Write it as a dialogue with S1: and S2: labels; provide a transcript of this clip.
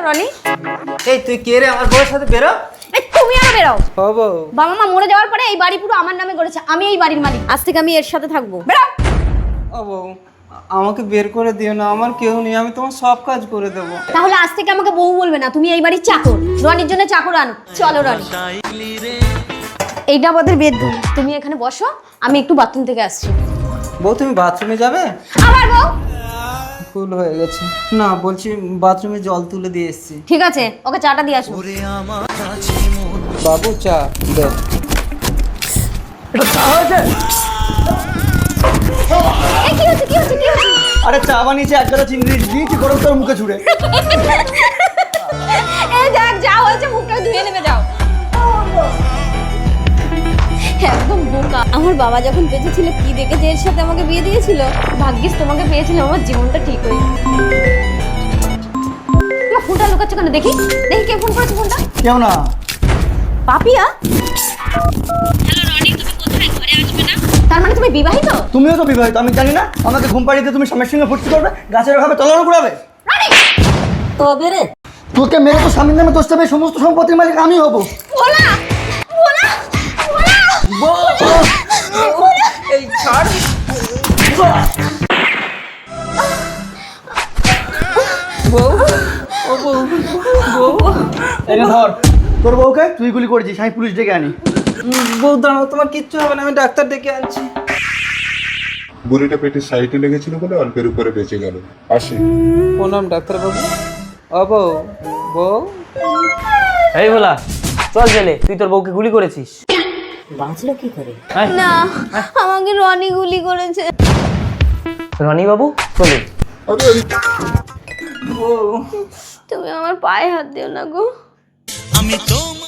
S1: রনি,
S2: এই তুই কে রে? আমার বউয়ের সাথে বেরো।
S1: এই তুমি আর বেরাও।
S2: ও বউ,
S1: বাবা মা মরে যাওয়ার পরে এই বাড়ি পুরো আমার নামে করেছে, আমি এই বাড়ির মালিক, আজ থেকে আমি এর সাথে থাকবো। বেরাও।
S2: ও বউ, আমাকে বের করে দিও না, আমার কেউ নেই, আমি তোমার সব কাজ করে দেবো।
S1: তাহলে আজ থেকে আমাকে বউ বলবে না, তুমি এই বাড়ির চাকর। রনির জন্য চাকর আনো। চলো রনি। এইটা আমাদের বেডরুম, তুমি এখানে বসো, আমি একটু বাথরুম থেকে আসছি।
S2: বউ তুমি বাথরুমে যাবে?
S1: আবার বউ?
S2: ভুল হয়ে গেছে। না বলছি বাথরুমে জল তুলে দিয়ে এসেছি।
S1: ঠিক আছে, ওকে চাটা দিয়ে আসো।
S2: বাবু চা দে।
S1: এই কি হচ্ছে, কি হচ্ছে, কি হচ্ছে?
S3: আরে চা বানিয়েছে, এক গাদা চিংড়ি দিয়েছি গরম তোর মুখে ছুড়ে।
S1: এই দেখ, যা হয়েছে মুখটা ধুয়ে নেমে যাও। একদম বোকা। আমার বাবা যখন বেঁচে ছিল কি দেখেছে এর সাথে আমাকে বিয়ে দিয়েছিল। ভাগ্যিস তোমাকে পেয়েছিলাম, আমার জীবনটা ঠিক হয়ে। তোমার ফোনটা লুকাচ্ছ কেন? দেখি দেখি কে ফোন করেছে ফোনটা।
S3: কেউ না।
S1: পাপিয়া? হ্যালো রনি, তুমি কোথায়? ঘরে আসবে না? তার মানে তুমি বিবাহিত?
S3: তুমিও তো বিবাহিত, আমি জানি না? আমাকে ঘুম পাড়িয়ে দিয়ে তুমি স্বামীর সঙ্গে ফুর্তি করবে, গাছের ভাবে তলানো ঘুরাবে।
S1: রনি!
S3: তবে রে, তোকে মেরে তো স্বামীর নামে দোষ দেবে, সমস্ত সম্পত্তির মালিক আমি হব।
S1: ভোলা! ভোলা! ভোলা!
S2: এই ছাড়। বউ, ও বউ, বউ,
S3: এনে ধর তোর বউকে, তুই গুলি করেছিস, আমি পুলিশ ডেকে আনি।
S2: বউ দাঁড়াও, তোমার কিচ্ছু হবে না, আমি ডাক্তার ডেকে আনছি।
S4: বুড়িটা পেটের সাইডে লেগেছিল বলে অল্পের উপরে বেঁচে গেল। আসি।
S2: প্রণাম ডাক্তার বাবু। ও বউ, বউ।
S5: এই ভোলা, চল জেলে, তুই তোর বউকে গুলি করেছিস।
S1: না, আমাকে রনি গুলি করেছে।
S5: রনি বাবু চলুন।
S1: তুমি আমার পায়ে হাত দিও না গো।